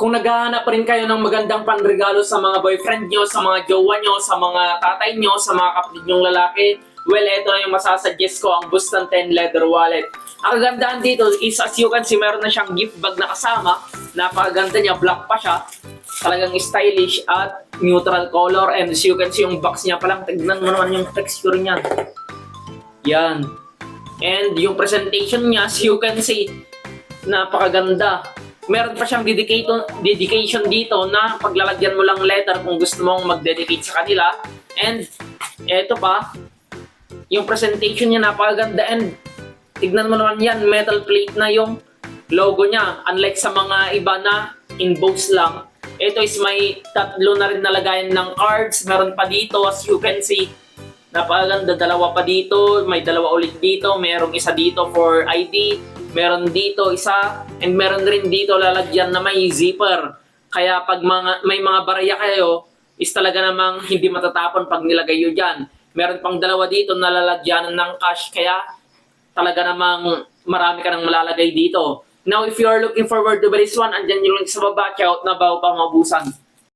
Kung naghahanap pa rin kayo ng magandang panregalo sa mga boyfriend nyo, sa mga jowa nyo, sa mga tatay nyo, sa mga kapatid nyong lalaki, well, ito na yung masasuggest ko, ang Bustan 10 leather wallet. Ang kagandahan dito is, as you can see, meron na siyang gift bag na kasama. Napakaganda niya, black pa siya. Talagang stylish at neutral color. And as you can see, yung box niya palang, tignan mo naman yung texture niya. Yan. And yung presentation niya, as you can see, napakaganda. Meron pa siyang dedication dito na paglalagyan mo lang letter kung gusto mong mag-dedicate sa kanila. And eto pa, yung presentation niya napakaganda, and tignan mo naman yan, metal plate na yung logo niya. Unlike sa mga iba na emboss lang, ito is may tatlo na rin nalagayan ng cards. Meron pa dito, as you can see, napakaganda, dalawa pa dito, may dalawa ulit dito, merong isa dito for ID, meron dito isa, and meron rin dito lalagyan na may zipper. Kaya pag may mga barya kayo, is talaga namang hindi matatapon pag nilagay nyo dyan. Meron pang dalawa dito na lalagyan ng cash, kaya talaga namang marami ka nang malalagay dito. Now, if you are looking forward to this one, andyan yung link sa baba. Check out na Bao Pamabusan.